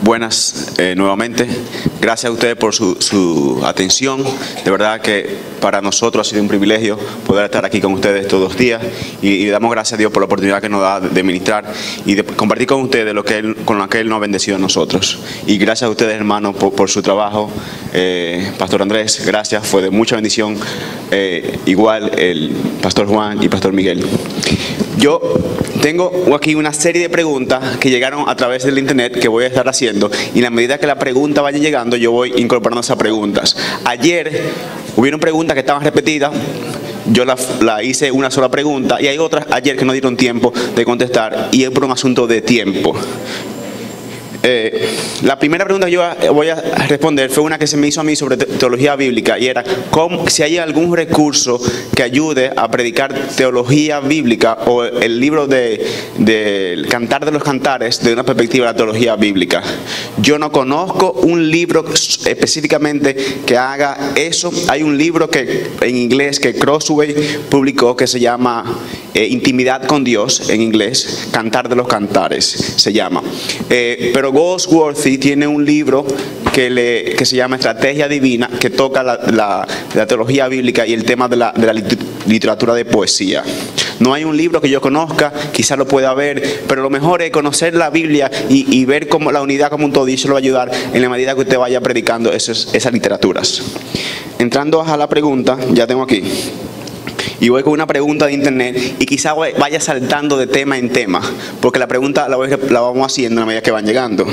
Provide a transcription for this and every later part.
Buenas nuevamente. Gracias a ustedes por su atención. De verdad que para nosotros ha sido un privilegio poder estar aquí con ustedes todos los días y damos gracias a Dios por la oportunidad que nos da de ministrar y de compartir con ustedes con lo que Él nos ha bendecido a nosotros. Y gracias a ustedes, hermanos, por su trabajo. Pastor Andrés, gracias, fue de mucha bendición. Igual el Pastor Juan y Pastor Miguel. Yo tengo aquí una serie de preguntas que llegaron a través del internet que voy a estar haciendo, y en la medida que la pregunta vaya llegando yo voy incorporando esas preguntas. Ayer hubieron preguntas que estaban repetidas, yo la hice una sola pregunta, y hay otras ayer que no dieron tiempo de contestar, y es por un asunto de tiempo. La primera pregunta que yo voy a responder fue una que se me hizo a mí sobre teología bíblica, y era si hay algún recurso que ayude a predicar teología bíblica o el libro del Cantar de los Cantares de una perspectiva de la teología bíblica. Yo no conozco un libro específicamente que haga eso. Hay un libro en inglés que Crossway publicó que se llama Intimidad con Dios, en inglés, Cantar de los Cantares se llama. Pero Goldsworthy tiene un libro que se llama Estrategia Divina, que toca la teología bíblica y el tema de la literatura de poesía. No hay un libro que yo conozca, quizás lo pueda haber, pero lo mejor es conocer la Biblia y ver como la unidad como un todo, y eso lo va a ayudar en la medida que usted vaya predicando esas literaturas. Entrando a la pregunta, ya tengo aquí. Y voy con una pregunta de internet y quizá vaya saltando de tema en tema, porque la pregunta la vamos haciendo a medida que van llegando.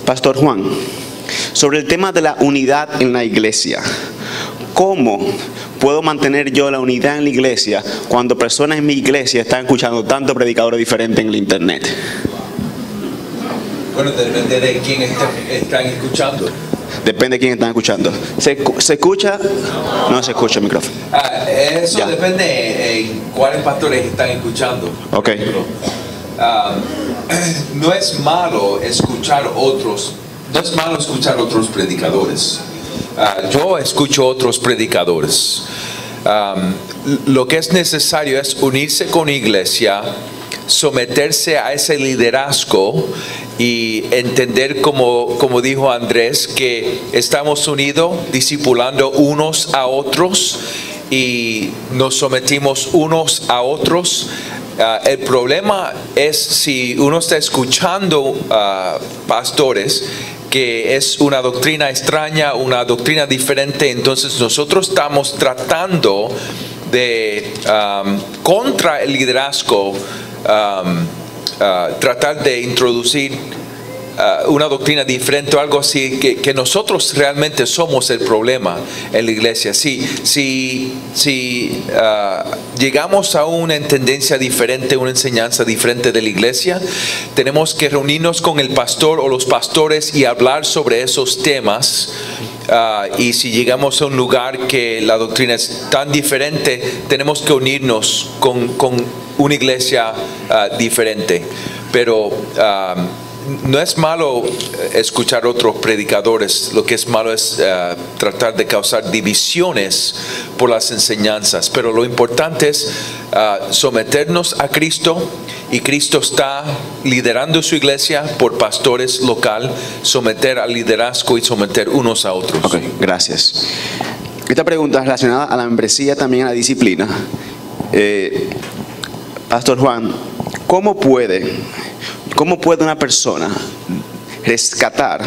Pastor Juan, sobre el tema de la unidad en la iglesia, ¿cómo puedo mantener yo la unidad en la iglesia cuando personas en mi iglesia están escuchando tantos predicadores diferentes en el internet? Bueno, depende de quién están escuchando. Depende de quién están escuchando. ¿Se escucha? No se escucha el micrófono. Eso ya. Depende en cuáles pastores están escuchando. Ok. No es malo escuchar otros. No es malo escuchar otros predicadores. Yo escucho otros predicadores. Lo que es necesario es unirse con iglesia, someterse a ese liderazgo y entender, como dijo Andrés, que estamos unidos, discipulando unos a otros y nos sometimos unos a otros. El problema es si uno está escuchando pastores que es una doctrina extraña, una doctrina diferente, entonces nosotros estamos tratando de contra el liderazgo tratar de introducir una doctrina diferente o algo así, que nosotros realmente somos el problema en la iglesia. Si llegamos a una tendencia diferente, una enseñanza diferente de la iglesia, tenemos que reunirnos con el pastor o los pastores y hablar sobre esos temas. Y si llegamos a un lugar que la doctrina es tan diferente, tenemos que unirnos con una iglesia diferente. Pero no es malo escuchar otros predicadores. Lo que es malo es tratar de causar divisiones por las enseñanzas. Pero lo importante es someternos a Cristo, y Cristo está liderando su iglesia por pastores local, someter al liderazgo y someter unos a otros. Ok, gracias. Esta pregunta es relacionada a la membresía, también a la disciplina. Pastor Juan, ¿cómo puede una persona rescatar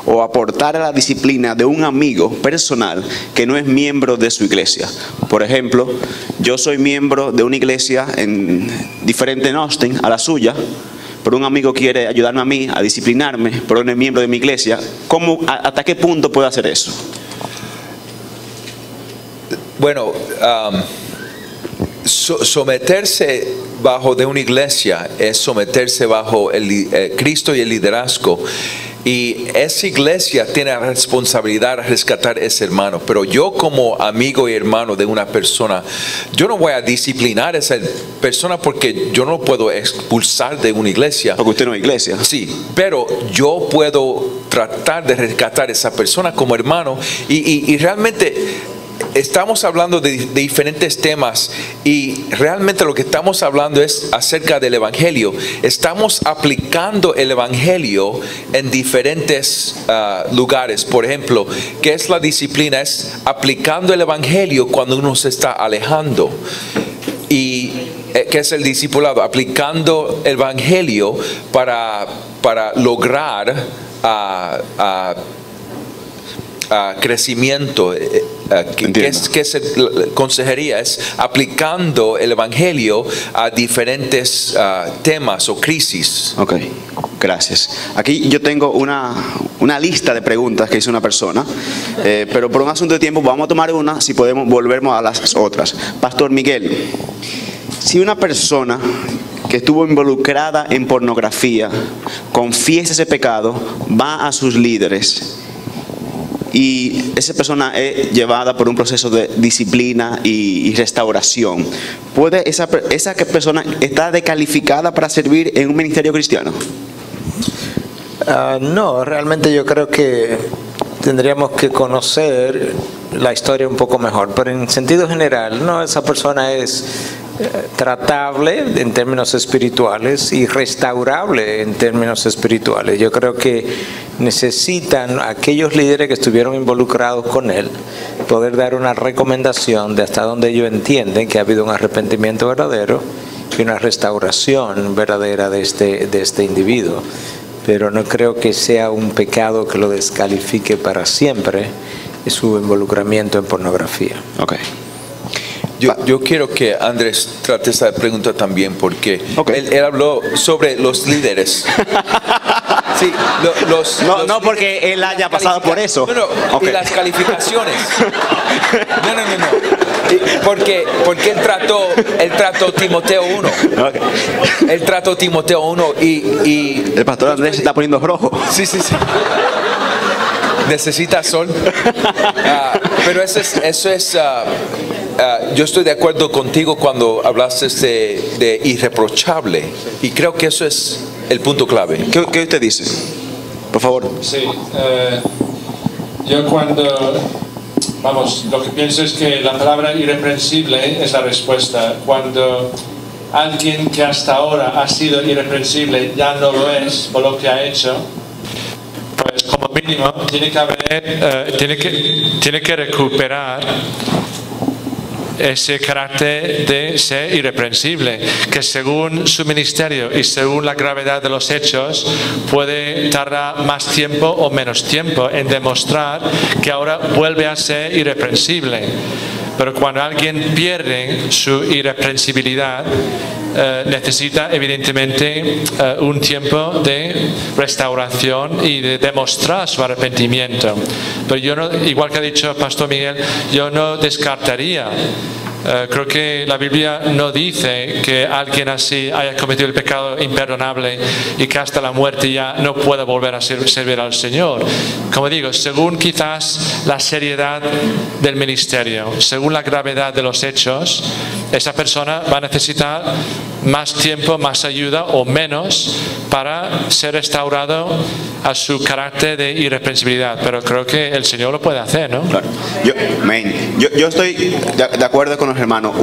o aportar a la disciplina de un amigo personal que no es miembro de su iglesia? Por ejemplo, yo soy miembro de una iglesia diferente en Austin a la suya, pero un amigo quiere ayudarme a mí a disciplinarme, pero no es miembro de mi iglesia. ¿Hasta qué punto puedo hacer eso? Bueno, someterse bajo de una iglesia es someterse bajo Cristo y el liderazgo, y esa iglesia tiene la responsabilidad de rescatar a ese hermano. Pero yo, como amigo y hermano de una persona, yo no voy a disciplinar a esa persona porque yo no lo puedo expulsar de una iglesia. Porque usted no es iglesia. Sí, pero yo puedo tratar de rescatar a esa persona como hermano y realmente estamos hablando de diferentes temas y realmente lo que estamos hablando es acerca del Evangelio. Estamos aplicando el Evangelio en diferentes lugares. Por ejemplo, ¿qué es la disciplina? Es aplicando el Evangelio cuando uno se está alejando. ¿Y qué es el discipulado? Aplicando el Evangelio para lograr crecimiento. ¿Qué es consejería? Es aplicando el Evangelio a diferentes temas o crisis. Ok, gracias. Aquí yo tengo una lista de preguntas que hizo una persona, pero por un asunto de tiempo vamos a tomar una, si podemos volvemos a las otras. Pastor Miguel, si una persona que estuvo involucrada en pornografía confiesa ese pecado, va a sus líderes y esa persona es llevada por un proceso de disciplina y restauración, ¿puede esa persona está descalificada para servir en un ministerio cristiano? No, realmente yo creo que tendríamos que conocer la historia un poco mejor, pero en sentido general, no, esa persona es tratable en términos espirituales y restaurable en términos espirituales. Yo creo que necesitan aquellos líderes que estuvieron involucrados con él poder dar una recomendación de hasta donde ellos entienden que ha habido un arrepentimiento verdadero y una restauración verdadera de este individuo. Pero no creo que sea un pecado que lo descalifique para siempre su involucramiento en pornografía. Okay. Yo quiero que Andrés trate esta pregunta también, porque okay. él habló sobre los líderes. Sí, no porque él haya pasado por eso. No, okay. Y las calificaciones. No. Porque él trató Timoteo 1. Okay. Él trató Timoteo 1 y el pastor Andrés se está poniendo rojo. Sí. Necesita sol. Pero eso es yo estoy de acuerdo contigo cuando hablaste de irreprochable, y creo que eso es el punto clave. ¿Qué usted dice? Por favor. Sí, yo lo que pienso es que la palabra irreprensible es la respuesta. Cuando alguien que hasta ahora ha sido irreprensible ya no lo es por lo que ha hecho, pues como mínimo tiene que recuperar ese carácter de ser irreprensible, que según su ministerio y según la gravedad de los hechos puede tardar más tiempo o menos tiempo en demostrar que ahora vuelve a ser irreprensible. Pero cuando alguien pierde su irreprensibilidad, necesita evidentemente un tiempo de restauración y de demostrar su arrepentimiento. Pero yo no, igual que ha dicho el Pastor Miguel, yo no descartaría. Creo que la Biblia no dice que alguien así haya cometido el pecado imperdonable y que hasta la muerte ya no pueda volver a servir al Señor. Como digo, según quizás la seriedad del ministerio, según la gravedad de los hechos, esa persona va a necesitar más tiempo, más ayuda o menos para ser restaurado a su carácter de irreprensibilidad. Pero creo que el Señor lo puede hacer, ¿no? Claro. Yo estoy de acuerdo con los hermanos.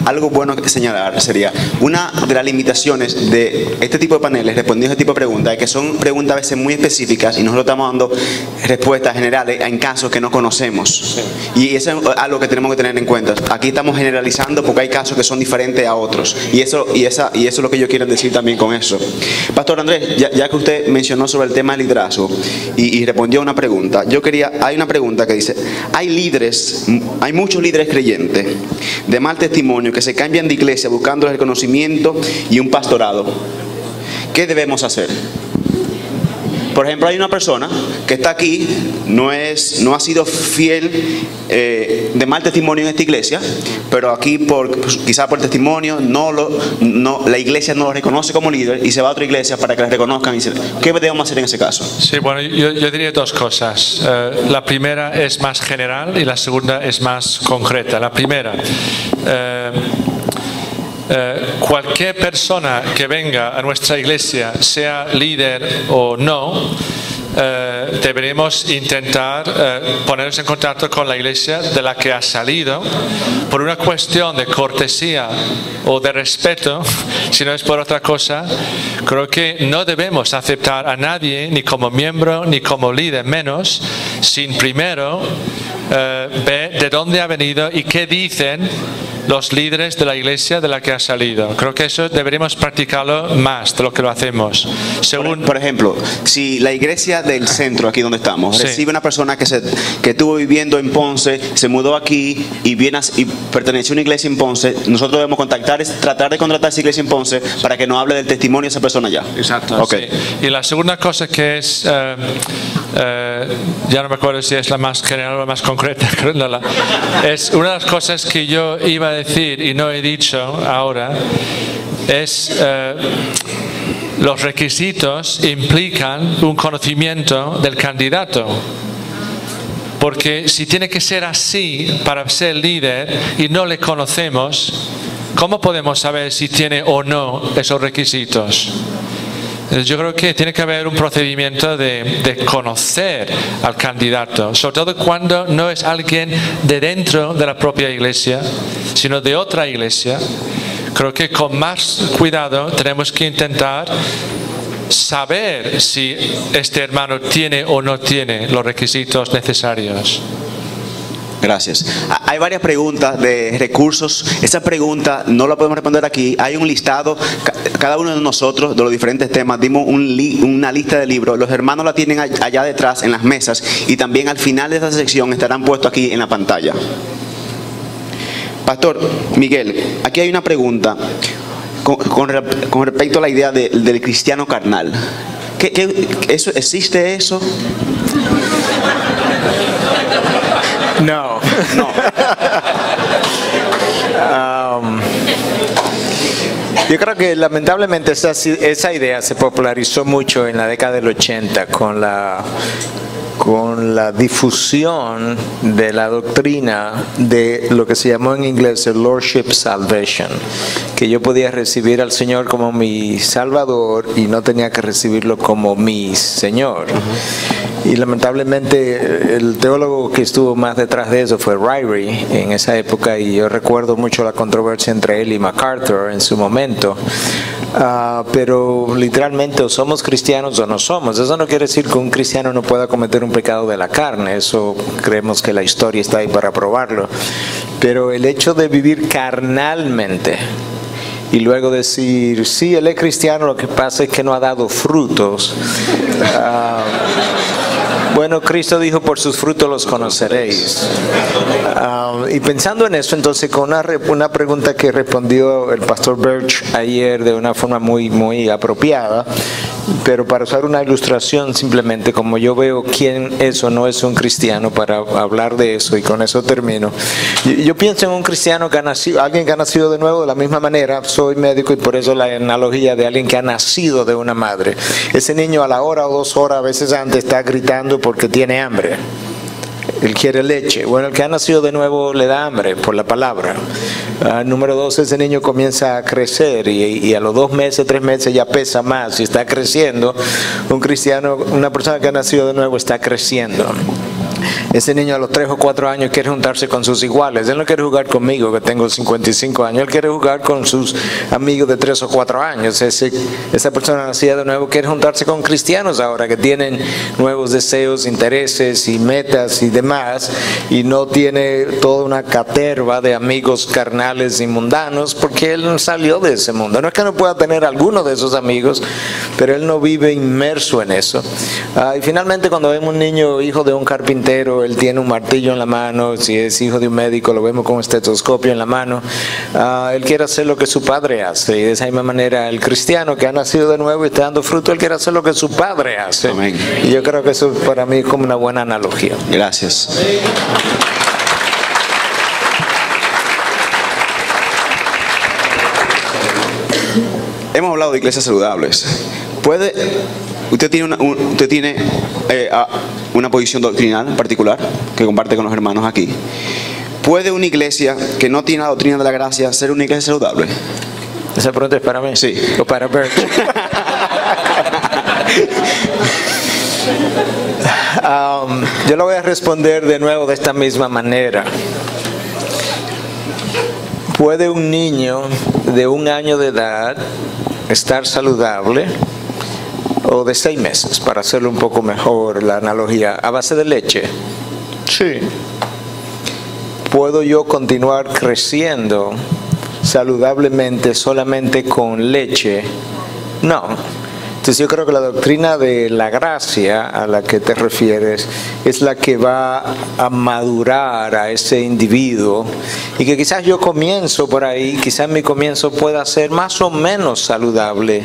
Algo bueno que señalar sería una de las limitaciones de este tipo de paneles respondiendo a este tipo de preguntas, es que son preguntas a veces muy específicas y nosotros estamos dando respuestas generales en casos que no conocemos. Y eso es algo que tenemos que tener en cuenta. Aquí estamos generalizando porque hay casos que son diferentes a otros. Y eso es lo que yo quiero decir también con eso. Pastor Andrés, ya que usted mencionó sobre el tema del liderazgo y respondió a una pregunta, hay una pregunta que dice, hay muchos líderes creyentes de mal testimonio que se cambian de iglesia buscando el reconocimiento y un pastorado. ¿Qué debemos hacer? Por ejemplo, hay una persona que está aquí, no ha sido fiel de mal testimonio en esta iglesia, pero aquí quizá por testimonio la iglesia no lo reconoce como líder y se va a otra iglesia para que le reconozcan. ¿Qué debemos hacer en ese caso? Sí, bueno, yo diría dos cosas. La primera es más general y la segunda es más concreta. La primera, cualquier persona que venga a nuestra iglesia, sea líder o no, deberíamos intentar ponernos en contacto con la iglesia de la que ha salido por una cuestión de cortesía o de respeto, si no es por otra cosa. Creo que no debemos aceptar a nadie, ni como miembro ni como líder, menos sin primero ver de dónde ha venido y qué dicen los líderes de la iglesia de la que ha salido. Creo que eso deberíamos practicarlo más de lo que lo hacemos. Por ejemplo, si la iglesia del centro, aquí donde estamos, Sí. recibe una persona que estuvo viviendo en Ponce, se mudó aquí y perteneció a una iglesia en Ponce, nosotros debemos tratar de contratar a esa iglesia en Ponce para que nos hable del testimonio de esa persona allá. Exacto. Okay. Sí. Y la segunda cosa que es, ya no me acuerdo si es la más general o la más concreta, es una de las cosas que yo iba a decir y no he dicho ahora, es los requisitos implican un conocimiento del candidato. Porque si tiene que ser así para ser líder y no le conocemos, ¿cómo podemos saber si tiene o no esos requisitos? Yo creo que tiene que haber un procedimiento de conocer al candidato, sobre todo cuando no es alguien de dentro de la propia iglesia, sino de otra iglesia. Creo que con más cuidado tenemos que intentar saber si este hermano tiene o no tiene los requisitos necesarios. Gracias. Hay varias preguntas de recursos. Esa pregunta no la podemos responder aquí. Hay un listado, cada uno de nosotros, de los diferentes temas, dimos una lista de libros. Los hermanos la tienen allá detrás en las mesas y también al final de esta sección estarán puestos aquí en la pantalla. Pastor Miguel, aquí hay una pregunta con respecto a la idea del cristiano carnal. ¿Existe eso? No. No. Yo creo que lamentablemente esa idea se popularizó mucho en la década del 80 con la difusión de la doctrina de lo que se llamó en inglés el Lordship Salvation, que yo podía recibir al Señor como mi Salvador y no tenía que recibirlo como mi Señor. Y lamentablemente el teólogo que estuvo más detrás de eso fue Ryrie en esa época, y yo recuerdo mucho la controversia entre él y MacArthur en su momento. Pero literalmente o somos cristianos o no somos. Eso no quiere decir que un cristiano no pueda cometer un pecado de la carne. Eso creemos que la historia está ahí para probarlo. Pero el hecho de vivir carnalmente y luego decir, sí, él es cristiano, lo que pasa es que no ha dado frutos. Bueno, Cristo dijo, por sus frutos los conoceréis. Y pensando en eso, entonces, con una pregunta que respondió el pastor Birch ayer de una forma muy apropiada, pero para usar una ilustración simplemente, como yo veo quién es o no es un cristiano, para hablar de eso, y con eso termino. Yo pienso en un cristiano que ha nacido, alguien que ha nacido de nuevo de la misma manera. Soy médico y por eso la analogía de alguien que ha nacido de una madre. Ese niño a la hora o 2 horas, a veces antes, está gritando porque tiene hambre. Él quiere leche. Bueno, el que ha nacido de nuevo le da hambre por la palabra. Número 2, ese niño comienza a crecer y a los 2 meses, 3 meses ya pesa más y está creciendo. Un cristiano, una persona que ha nacido de nuevo, está creciendo. Ese niño a los 3 o 4 años quiere juntarse con sus iguales. Él no quiere jugar conmigo, que tengo 55 años. Él quiere jugar con sus amigos de 3 o 4 años. Esa persona nacida de nuevo quiere juntarse con cristianos ahora, que tienen nuevos deseos, intereses y metas y demás, y no tiene toda una caterva de amigos carnales y mundanos, porque él no salió de ese mundo. No es que no pueda tener alguno de esos amigos, pero él no vive inmerso en eso. Y finalmente, cuando vemos un niño hijo de un carpintero, él tiene un martillo en la mano. Si es hijo de un médico, lo vemos con un estetoscopio en la mano. Él quiere hacer lo que su padre hace, y de esa misma manera el cristiano que ha nacido de nuevo y está dando fruto, él quiere hacer lo que su padre hace. Amén. Y yo creo que eso para mí es como una buena analogía. Gracias. Hemos hablado de iglesias saludables. Usted tiene una posición doctrinal particular que comparte con los hermanos aquí. ¿Puede una iglesia que no tiene la doctrina de la gracia ser una iglesia saludable? ¿Esa pregunta es para mí? Sí. ¿O para Bert? Yo lo voy a responder de nuevo de esta misma manera. ¿Puede un niño de 1 año de edad estar saludable? O de 6 meses, para hacerlo un poco mejor la analogía, a base de leche. Sí. ¿Puedo yo continuar creciendo saludablemente solamente con leche? No. Entonces yo creo que la doctrina de la gracia a la que te refieres es la que va a madurar a ese individuo, y que quizás yo comienzo por ahí, quizás mi comienzo pueda ser más o menos saludable,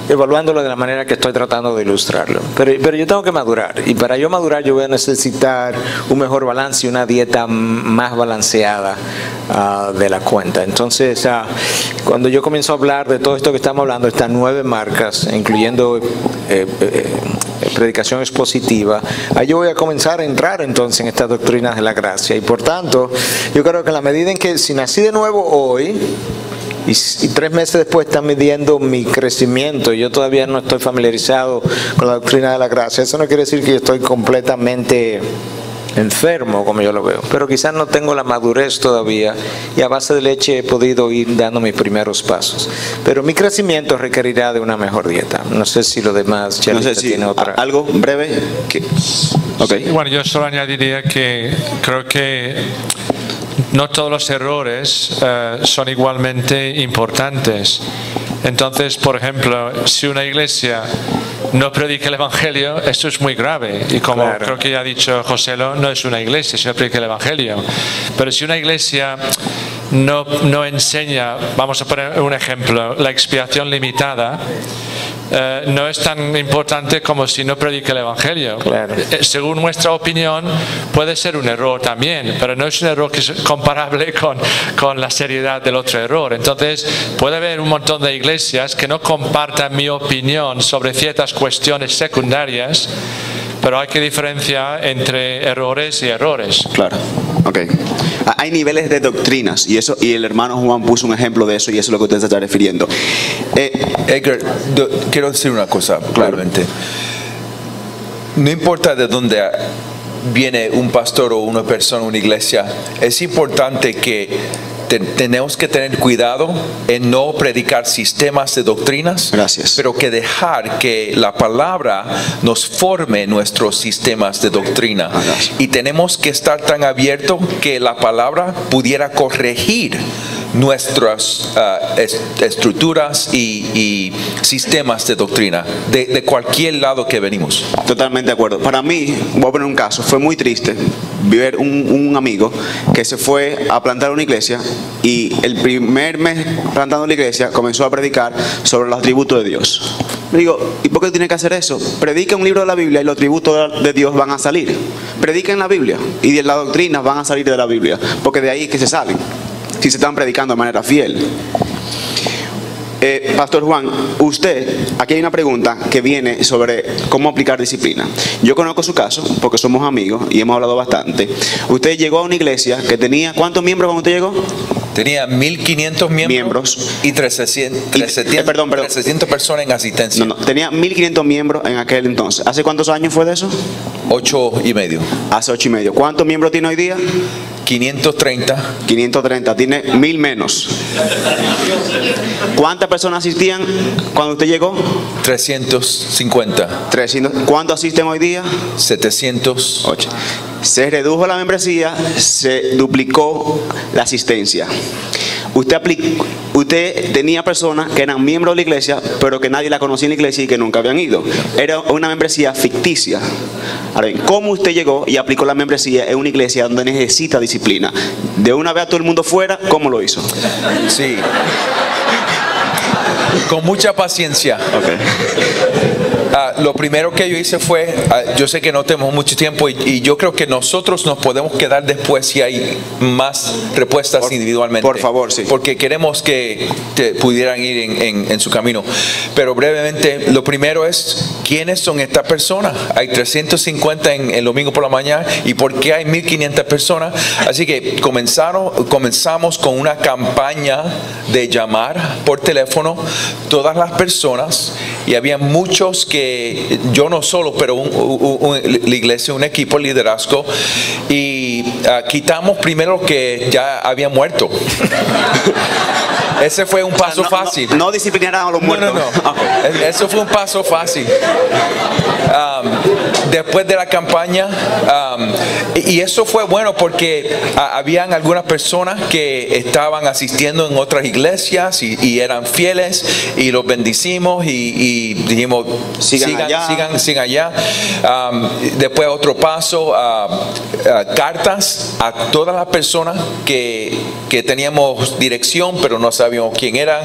evaluándolo de la manera que estoy tratando de ilustrarlo. Pero yo tengo que madurar, y para yo madurar yo voy a necesitar un mejor balance y una dieta más balanceada de la cuenta. Entonces, cuando yo comienzo a hablar de todo esto que estamos hablando, estas 9 marcas, incluyendo predicación expositiva, ahí yo voy a comenzar a entrar entonces en estas doctrinas de la gracia. Y por tanto, yo creo que en la medida en que si nací de nuevo hoy, y 3 meses después están midiendo mi crecimiento, yo todavía no estoy familiarizado con la doctrina de la gracia, eso no quiere decir que yo estoy completamente enfermo como yo lo veo, pero quizás no tengo la madurez todavía, y a base de leche he podido ir dando mis primeros pasos, pero mi crecimiento requerirá de una mejor dieta. No sé si lo demás no sé si tiene otra. Algo breve que... Okay. Sí, bueno, yo solo añadiría que creo que no todos los errores son igualmente importantes. Entonces, por ejemplo, si una iglesia no predica el Evangelio, esto es muy grave. Y como creo que ya ha dicho José, no es una iglesia si no predica el Evangelio. Pero si una iglesia no enseña, vamos a poner un ejemplo, la expiación limitada, no es tan importante como si no predica el Evangelio. Según nuestra opinión puede ser un error también, pero no es un error que es comparable con la seriedad del otro error. Entonces puede haber un montón de iglesias que no compartan mi opinión sobre ciertas cuestiones secundarias, pero hay que diferenciar entre errores y errores. Claro, ok. Hay niveles de doctrinas, y el hermano Juan puso un ejemplo de eso, y eso es lo que usted se está refiriendo. Edgar, quiero decir una cosa claramente. No importa de dónde viene un pastor o una persona, una iglesia, es importante que tenemos que tener cuidado en no predicar sistemas de doctrinas. Gracias. Pero que dejar que la palabra nos forme nuestros sistemas de doctrina. Gracias. Y tenemos que estar tan abiertos que la palabra pudiera corregir nuestras estructuras y sistemas de doctrina de cualquier lado que venimos. Totalmente de acuerdo. Para mí, voy a poner un caso, fue muy triste ver un amigo que se fue a plantar una iglesia, y el primer mes plantando la iglesia comenzó a predicar sobre los atributos de Dios. Me digo, ¿y por qué tiene que hacer eso? Predica un libro de la Biblia y los atributos de Dios van a salir. Predica en la Biblia y de las doctrinas van a salir de la Biblia, porque de ahí es que se salen, si se están predicando de manera fiel. Pastor Juan, aquí hay una pregunta que viene sobre cómo aplicar disciplina. Yo conozco su caso porque somos amigos y hemos hablado bastante. Usted llegó a una iglesia que tenía, ¿cuántos miembros cuando usted llegó? Tenía 1.500 miembros y 300 personas en asistencia. No, tenía 1.500 miembros en aquel entonces. ¿Hace cuántos años fue de eso? 8,5. Hace 8,5. ¿Cuántos miembros tiene hoy día? 530. 530, tiene 1,000 menos. ¿Cuántas personas asistían cuando usted llegó? 350. 300. ¿Cuántos asisten hoy día? 708. Se redujo la membresía, se duplicó la asistencia. Usted tenía personas que eran miembros de la iglesia, pero que nadie la conocía en la iglesia y que nunca habían ido. Era una membresía ficticia. Ahora bien, ¿cómo usted llegó y aplicó la membresía en una iglesia donde necesita disciplina? De una vez a todo el mundo fuera, ¿cómo lo hizo? Sí. Con mucha paciencia. Okay. Lo primero que yo hice fue, yo sé que no tenemos mucho tiempo y yo creo que nosotros nos podemos quedar después si hay más respuestas individualmente. Por favor, sí. Porque queremos que pudieran ir en su camino. Pero brevemente, lo primero es, ¿quiénes son estas personas? Hay 350 en el domingo por la mañana, ¿y por qué hay 1.500 personas? Así que comenzamos con una campaña de llamar por teléfono todas las personas y había muchos que, yo no solo, pero la iglesia, un equipo de liderazgo, y quitamos primero que ya había muerto. Ese fue un paso fácil. No disciplinaran a los muertos. No. Eso fue un paso fácil. Después de la campaña, y eso fue bueno porque habían algunas personas que estaban asistiendo en otras iglesias y eran fieles, y los bendicimos y dijimos sigan allá. Después otro paso, cartas a todas las personas que teníamos dirección pero no sabíamos quién era.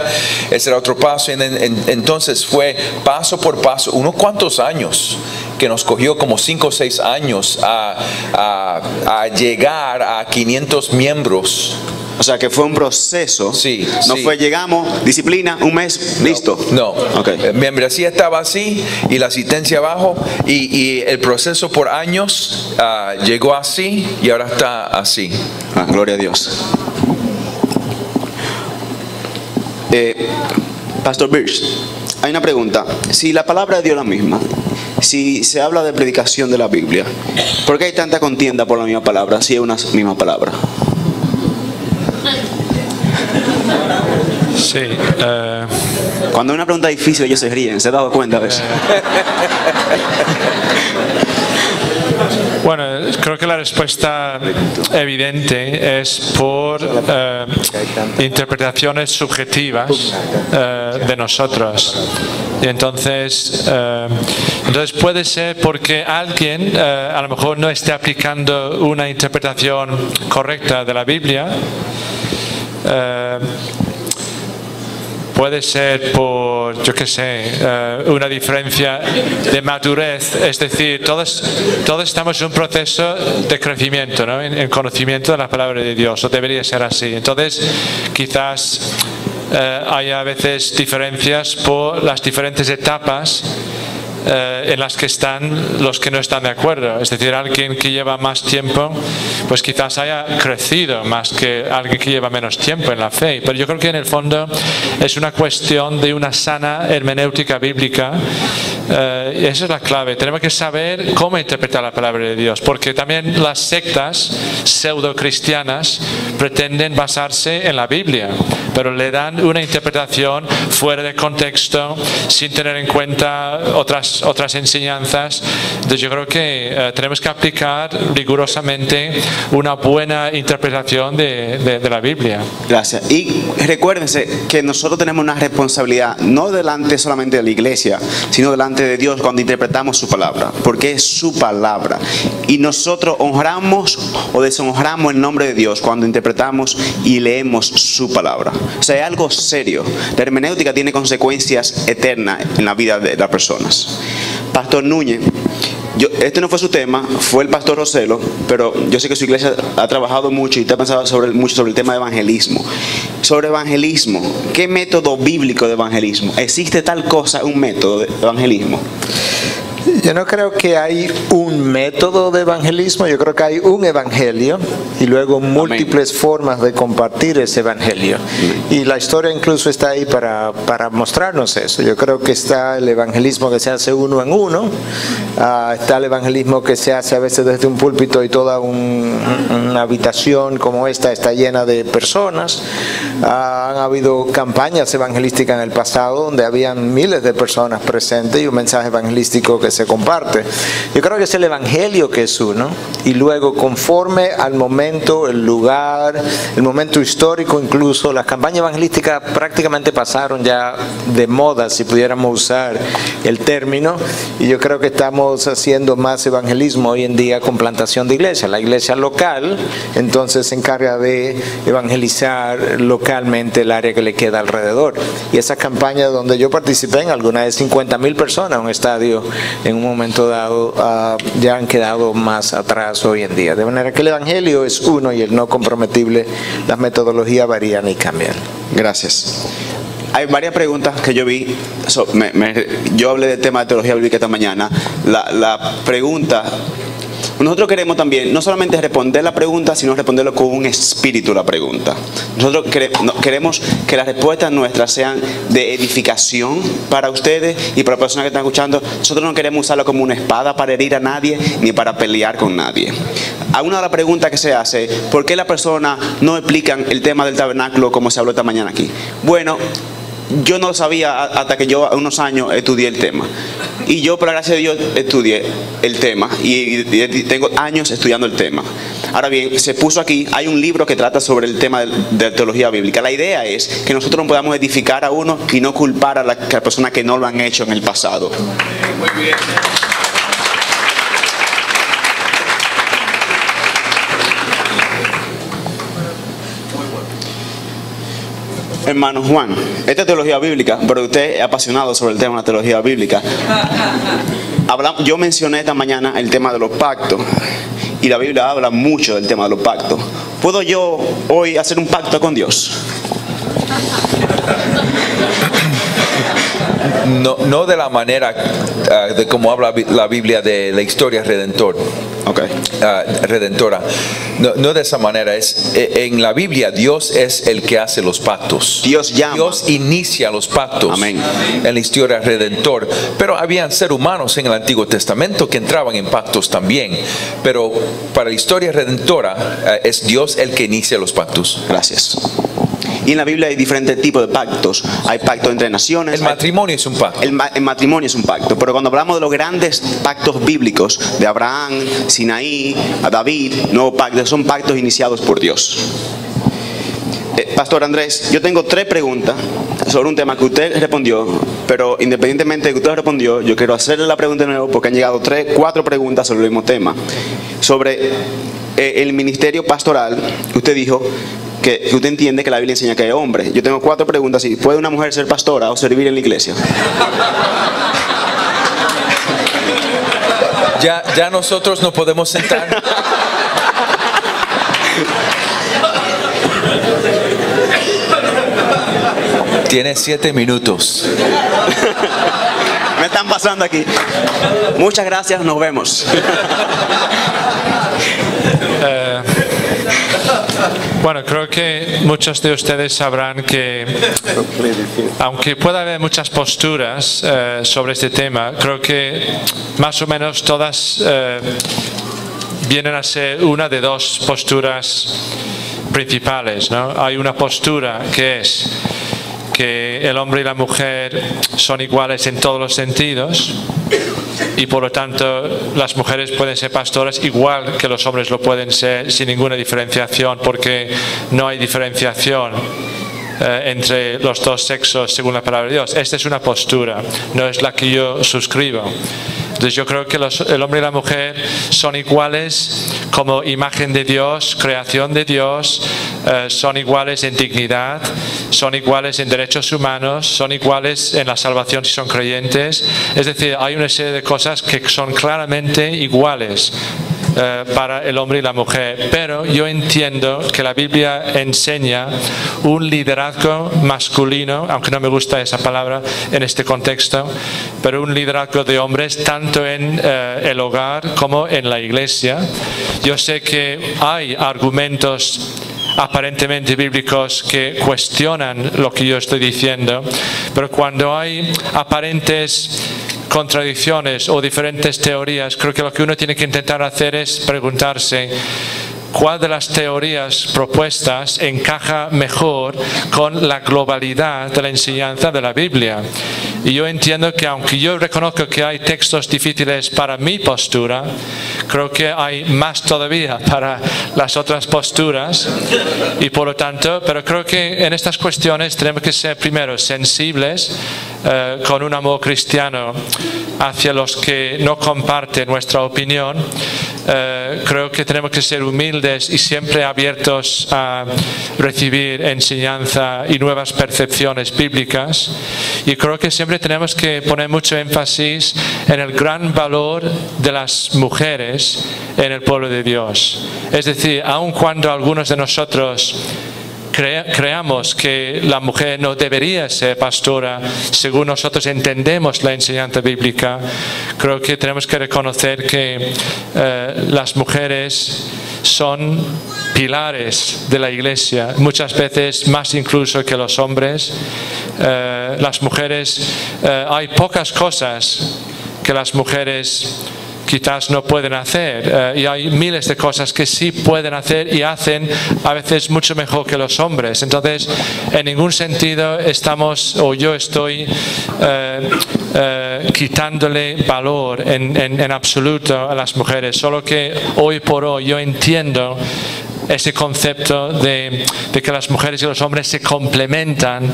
Ese era otro paso. Entonces fue paso por paso, unos cuantos años, que nos cogió como 5 o 6 años a llegar a 500 miembros. O sea que fue un proceso. Sí. Fue llegamos, disciplina, un mes, listo. No. Okay. Membresía estaba así y la asistencia abajo, y el proceso por años llegó así y ahora está así. Gloria a Dios. Pastor Birch, hay una pregunta. Si la palabra de Dios es la misma, si se habla de predicación de la Biblia, ¿por qué hay tanta contienda por la misma palabra si es una misma palabra? Sí. Cuando hay una pregunta difícil ellos se ríen, ¿se ha dado cuenta de eso? Bueno, creo que la respuesta evidente es por interpretaciones subjetivas de nosotros. Y entonces puede ser porque alguien a lo mejor no esté aplicando una interpretación correcta de la Biblia. Puede ser por, yo qué sé, una diferencia de madurez, es decir, todos estamos en un proceso de crecimiento, ¿no? En conocimiento de la palabra de Dios, o debería ser así. Entonces, quizás haya a veces diferencias por las diferentes etapas en las que están los que no están de acuerdo. Es decir, alguien que lleva más tiempo, pues quizás haya crecido más que alguien que lleva menos tiempo en la fe. Pero yo creo que en el fondo es una cuestión de una sana hermenéutica bíblica. Esa es la clave. Tenemos que saber cómo interpretar la palabra de Dios, porque también las sectas pseudo-cristianas pretenden basarse en la Biblia, pero le dan una interpretación fuera de contexto, sin tener en cuenta otras enseñanzas. Entonces yo creo que tenemos que aplicar rigurosamente una buena interpretación de la Biblia. Gracias. Y recuérdense que nosotros tenemos una responsabilidad, no delante solamente de la iglesia, sino delante de Dios cuando interpretamos su palabra, porque es su palabra. Y nosotros honramos o deshonramos el nombre de Dios cuando interpretamos y leemos su palabra. O sea, es algo serio. La hermenéutica tiene consecuencias eternas en la vida de las personas. Pastor Núñez, este no fue su tema, fue el pastor Roselo, pero yo sé que su iglesia ha trabajado mucho y usted ha pensado mucho sobre el tema de evangelismo. Sobre evangelismo, ¿qué método bíblico de evangelismo? ¿Existe tal cosa, un método de evangelismo? Yo no creo que hay un método de evangelismo, yo creo que hay un evangelio y luego múltiples formas de compartir ese evangelio. Y la historia incluso está ahí para mostrarnos eso. Yo creo que está el evangelismo que se hace uno en uno, está el evangelismo que se hace a veces desde un púlpito y toda una habitación como esta está llena de personas. Han habido campañas evangelísticas en el pasado donde habían miles de personas presentes y un mensaje evangelístico que se comparte. Yo creo que es el evangelio que es uno, y luego conforme al momento, el lugar, el momento histórico, incluso las campañas evangelísticas prácticamente pasaron ya de moda, si pudiéramos usar el término, y yo creo que estamos haciendo más evangelismo hoy en día con plantación de iglesia. La iglesia local entonces se encarga de evangelizar localmente el área que le queda alrededor, y esa campaña donde yo participé en alguna de 50,000 personas, un estadio en un momento dado, ya han quedado más atrás hoy en día. De manera que el evangelio es uno y el no comprometible, las metodologías varían y cambian. Gracias. Hay varias preguntas que yo vi. Yo hablé del tema de teología bíblica esta mañana. La pregunta nosotros queremos también no solamente responder la pregunta, sino responderlo con un espíritu la pregunta. Nosotros queremos que las respuestas nuestras sean de edificación para ustedes y para las personas que están escuchando. Nosotros no queremos usarlo como una espada para herir a nadie ni para pelear con nadie. Una de las preguntas que se hace: ¿por qué las personas no explican el tema del tabernáculo como se habló esta mañana aquí? Bueno, yo no lo sabía hasta que yo a unos años estudié el tema. Y yo, por la gracia de Dios, estudié el tema y tengo años estudiando el tema. Ahora bien, se puso aquí, hay un libro que trata sobre el tema de teología bíblica. La idea es que nosotros podamos edificar a uno y no culpar a la persona que no lo han hecho en el pasado. Muy bien. Hermano Juan, esta es teología bíblica, pero usted es apasionado sobre el tema de la teología bíblica. Yo mencioné esta mañana el tema de los pactos y la Biblia habla mucho del tema de los pactos. ¿Puedo yo hoy hacer un pacto con Dios? No de la manera de como habla la Biblia de la historia redentora. No de esa manera. En la Biblia Dios es el que hace los pactos. Dios llama. Dios inicia los pactos. Amén. En la historia redentora. Pero habían seres humanos en el Antiguo Testamento que entraban en pactos también. Pero para la historia redentora es Dios el que inicia los pactos. Gracias. Y en la Biblia hay diferentes tipos de pactos. Hay pactos entre naciones. El matrimonio es un pacto. El matrimonio es un pacto. Pero cuando hablamos de los grandes pactos bíblicos, de Abraham, Sinaí, a David, nuevos pactos, son pactos iniciados por Dios. Pastor Andrés, yo tengo 3 preguntas sobre un tema que usted respondió, pero independientemente de que usted respondió, yo quiero hacerle la pregunta de nuevo porque han llegado 4 preguntas sobre el mismo tema. Sobre el ministerio pastoral, usted dijo que usted entiende que la Biblia enseña que hay hombres. Yo tengo 4 preguntas. ¿Puede una mujer ser pastora o servir en la iglesia? Ya nosotros no podemos sentar. Tiene 7 minutos. Me están pasando aquí. Muchas gracias, nos vemos. Bueno, creo que muchos de ustedes sabrán que, aunque pueda haber muchas posturas sobre este tema, creo que más o menos todas vienen a ser una de 2 posturas principales, ¿no? Hay una postura que es que el hombre y la mujer son iguales en todos los sentidos y por lo tanto las mujeres pueden ser pastoras igual que los hombres lo pueden ser sin ninguna diferenciación, porque no hay diferenciación entre los 2 sexos según la palabra de Dios. Esta es una postura, no es la que yo suscribo. Entonces yo creo que el hombre y la mujer son iguales como imagen de Dios, creación de Dios, son iguales en dignidad, son iguales en derechos humanos, son iguales en la salvación si son creyentes. Es decir, hay una serie de cosas que son claramente iguales para el hombre y la mujer, pero yo entiendo que la Biblia enseña un liderazgo masculino, aunque no me gusta esa palabra en este contexto, pero un liderazgo de hombres tanto en el hogar como en la iglesia. Yo sé que hay argumentos aparentemente bíblicos que cuestionan lo que yo estoy diciendo, pero cuando hay aparentes contradicciones o diferentes teorías, creo que lo que uno tiene que intentar hacer es preguntarse cuál de las teorías propuestas encaja mejor con la globalidad de la enseñanza de la Biblia. Y yo entiendo que aunque yo reconozco que hay textos difíciles para mi postura, creo que hay más todavía para las otras posturas y por lo tanto, pero creo que en estas cuestiones tenemos que ser primero sensibles con un amor cristiano hacia los que no comparten nuestra opinión. Creo que tenemos que ser humildes y siempre abiertos a recibir enseñanza y nuevas percepciones bíblicas, y creo que siempre tenemos que poner mucho énfasis en el gran valor de las mujeres en el pueblo de Dios. Es decir, aun cuando algunos de nosotros creamos que la mujer no debería ser pastora según nosotros entendemos la enseñanza bíblica, creo que tenemos que reconocer que las mujeres son pilares de la iglesia, muchas veces más incluso que los hombres. Las mujeres, hay pocas cosas que las mujeres quizás no pueden hacer, y hay miles de cosas que sí pueden hacer y hacen a veces mucho mejor que los hombres. Entonces, en ningún sentido estamos, o yo estoy quitándole valor en absoluto a las mujeres, solo que hoy por hoy yo entiendo ese concepto de que las mujeres y los hombres se complementan.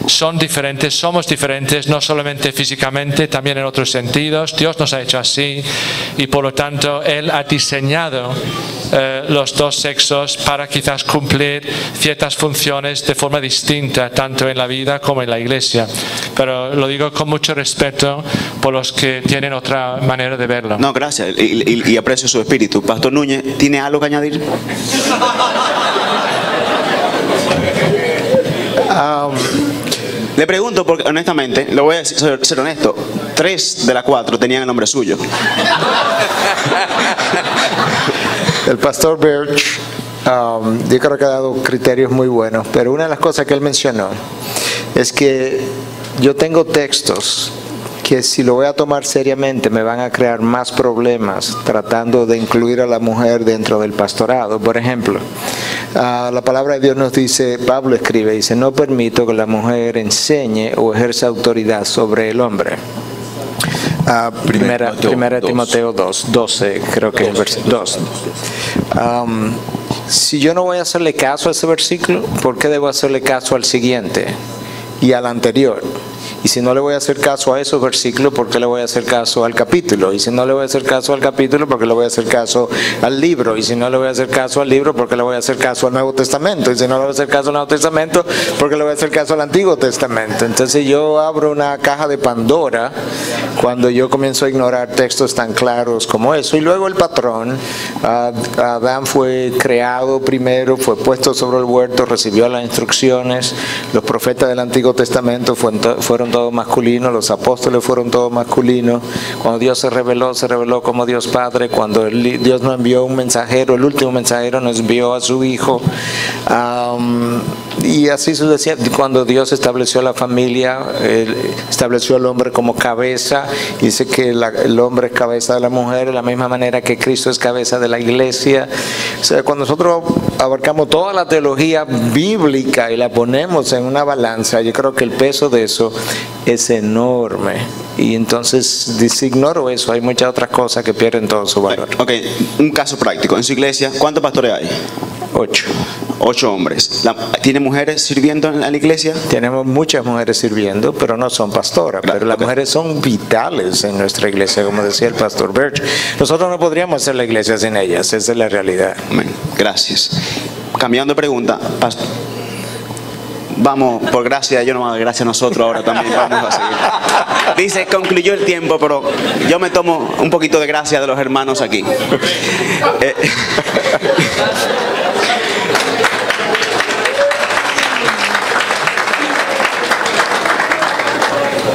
Son diferentes, somos diferentes, no solamente físicamente, también en otros sentidos. Dios nos ha hecho así y por lo tanto Él ha diseñado los dos sexos para quizás cumplir ciertas funciones de forma distinta, tanto en la vida como en la iglesia. Pero lo digo con mucho respeto por los que tienen otra manera de verlo. No, gracias, y aprecio su espíritu. Pastor Núñez, ¿tiene algo que añadir? Le pregunto porque honestamente, lo voy a ser honesto, 3 de las 4 tenían el nombre suyo. El pastor Birch, yo creo que ha dado criterios muy buenos, pero una de las cosas que él mencionó es que yo tengo textos que si lo voy a tomar seriamente me van a crear más problemas tratando de incluir a la mujer dentro del pastorado. Por ejemplo, la palabra de Dios nos dice, Pablo escribe, dice, no permito que la mujer enseñe o ejerza autoridad sobre el hombre. Primera Timoteo 2, 12, creo que es el versículo 2. Si yo no voy a hacerle caso a ese versículo, ¿por qué debo hacerle caso al siguiente y al anterior? Y si no le voy a hacer caso a esos versículos, ¿por qué le voy a hacer caso al capítulo? Y si no le voy a hacer caso al capítulo, ¿por qué le voy a hacer caso al libro? Y si no le voy a hacer caso al libro, ¿por qué le voy a hacer caso al Nuevo Testamento? Y si no le voy a hacer caso al Nuevo Testamento, ¿por qué le voy a hacer caso al Antiguo Testamento? Entonces yo abro una caja de Pandora cuando yo comienzo a ignorar textos tan claros como eso. Y luego el patrón, Adán fue creado primero, fue puesto sobre el huerto, recibió las instrucciones. Los profetas del Antiguo Testamento fueron todos masculinos, los apóstoles fueron todos masculinos. Cuando Dios se reveló como Dios Padre. Cuando Dios nos envió un mensajero, el último mensajero nos envió a su Hijo. Y así sucesivamente. Cuando Dios estableció la familia, estableció al hombre como cabeza. Dice que el hombre es cabeza de la mujer, de la misma manera que Cristo es cabeza de la iglesia. O sea, cuando nosotros abarcamos toda la teología bíblica y la ponemos en una balanza, yo creo que el peso de eso es enorme. Y entonces, si ignoro eso, hay muchas otras cosas que pierden todo su valor. Ok, un caso práctico. En su iglesia, ¿cuántos pastores hay? 8. 8 hombres. ¿Tiene mujeres sirviendo en la iglesia? Tenemos muchas mujeres sirviendo, pero no son pastoras. Claro, pero las mujeres son vitales en nuestra iglesia, como decía el pastor Birch. Nosotros no podríamos hacer la iglesia sin ellas, esa es la realidad. Amén. Gracias. Cambiando de pregunta, vamos, por gracia, yo no me doy gracias a nosotros ahora también, vamos a seguir. Dice, concluyó el tiempo, pero yo me tomo un poquito de gracia de los hermanos aquí.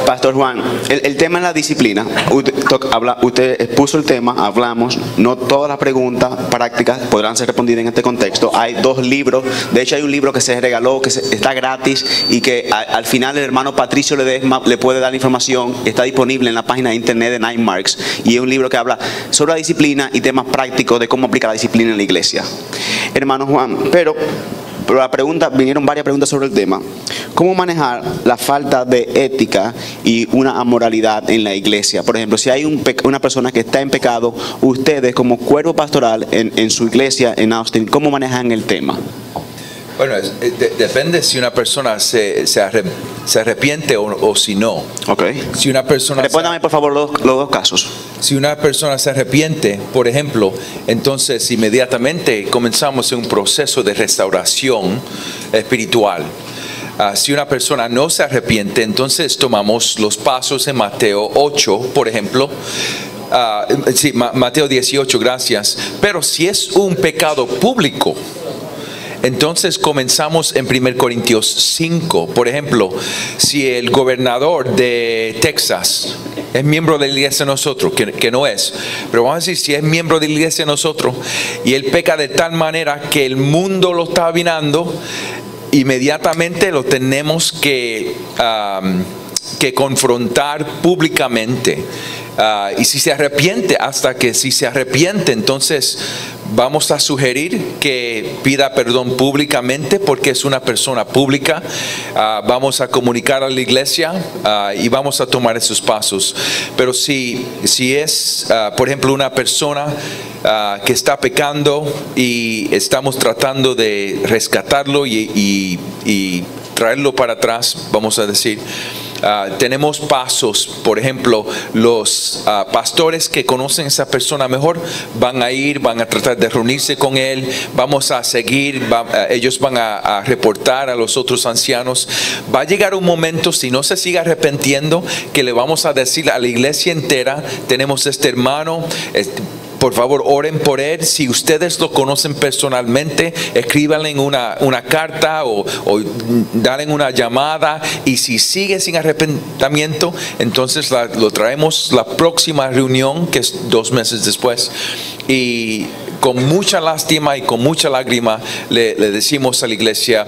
Pastor Juan, el tema es la disciplina. Usted expuso el tema, hablamos. No todas las preguntas prácticas podrán ser respondidas en este contexto. Hay 2 libros. De hecho, hay un libro que se regaló, que está gratis y que al final el hermano Patricio le puede dar la información. Está disponible en la página de internet de Nine Marks. Y es un libro que habla sobre la disciplina y temas prácticos de cómo aplicar la disciplina en la iglesia. Hermano Juan, pero vinieron varias preguntas sobre el tema. ¿Cómo manejar la falta de ética y una amoralidad en la iglesia? Por ejemplo, si hay una persona que está en pecado, ustedes como cuerpo pastoral en su iglesia en Austin, ¿cómo manejan el tema? Bueno, depende si una persona se arrepiente o si no. Okay. Si una persona Respóndame por favor los dos casos. Si una persona se arrepiente, por ejemplo, entonces inmediatamente comenzamos un proceso de restauración espiritual. Si una persona no se arrepiente, entonces tomamos los pasos en Mateo 8, por ejemplo. Mateo 18, gracias. Pero si es un pecado público, entonces comenzamos en 1 Corintios 5. Por ejemplo, si el gobernador de Texas es miembro de la iglesia de nosotros, que no es, pero vamos a decir, si es miembro de la iglesia de nosotros y él peca de tal manera que el mundo lo está mirando, inmediatamente lo tenemos que confrontar públicamente. Y si se arrepiente, si se arrepiente, entonces vamos a sugerir que pida perdón públicamente porque es una persona pública. Vamos a comunicar a la iglesia y vamos a tomar esos pasos. Pero si es, por ejemplo, una persona que está pecando y estamos tratando de rescatarlo y traerlo para atrás, vamos a decir, tenemos pasos. Por ejemplo, los pastores que conocen a esa persona mejor van a tratar de reunirse con él, vamos a seguir, ellos van a reportar a los otros ancianos. Va a llegar un momento, si no se sigue arrepintiendo, que le vamos a decir a la iglesia entera: tenemos este hermano, por favor oren por él. Si ustedes lo conocen personalmente, escríbanle una carta o denle una llamada, y si sigue sin arrepentimiento, entonces lo traemos la próxima reunión, que es 2 meses después, y con mucha lástima y con mucha lágrima le decimos a la iglesia: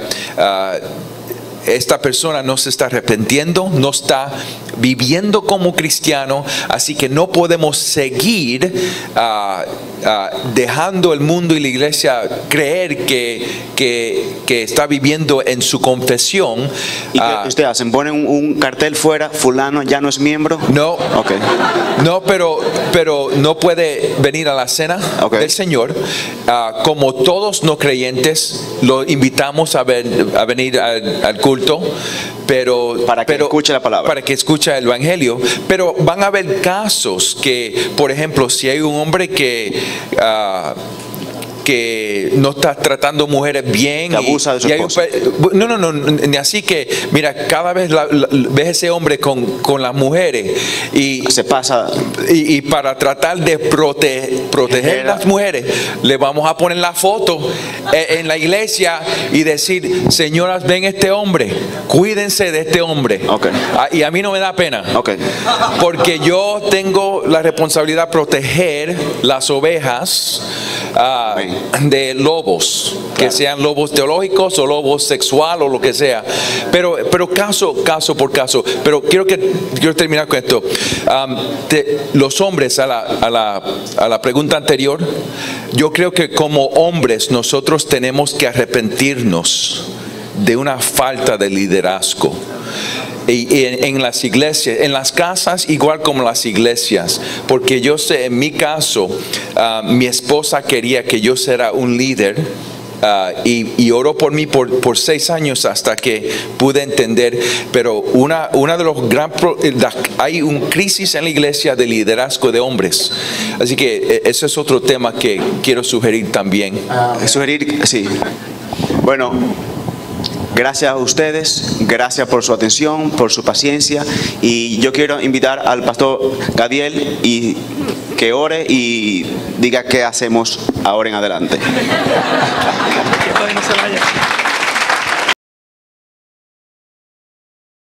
esta persona no se está arrepintiendo, no está viviendo como cristiano, así que no podemos seguir dejando el mundo y la iglesia creer que está viviendo en su confesión. ¿Y qué ustedes hacen? ¿Ponen un cartel fuera, fulano ya no es miembro? No, okay. No, pero no puede venir a la cena del Señor. Como todos no creyentes, lo invitamos a venir al culto, pero para que escuche la palabra, para que escuche el evangelio. Pero van a haber casos que, por ejemplo, si hay un hombre que no está tratando mujeres bien, que abusa de su esposa. No, así que mira, cada vez ves ese hombre con las mujeres y se pasa, y para tratar de proteger a las mujeres, le vamos a poner la foto en la iglesia y decir: señoras, ven este hombre, cuídense de este hombre. Y a mí no me da pena, porque yo tengo la responsabilidad de proteger las ovejas de lobos, que sean lobos teológicos o lobos sexual o lo que sea, pero caso por caso. Pero quiero terminar con esto. Los hombres, a la pregunta anterior, yo creo que como hombres nosotros tenemos que arrepentirnos de una falta de liderazgo. Y en las iglesias, en las casas igual como las iglesias, porque yo sé, en mi caso, mi esposa quería que yo fuera un líder, y oró por mí por 6 años hasta que pude entender. Pero una de los hay un crisis en la iglesia de liderazgo de hombres, así que ese es otro tema que quiero sugerir también. Sí. Bueno, gracias a ustedes, gracias por su atención, por su paciencia, y yo quiero invitar al pastor Gadiel y que ore y diga qué hacemos ahora en adelante. Que no se vaya.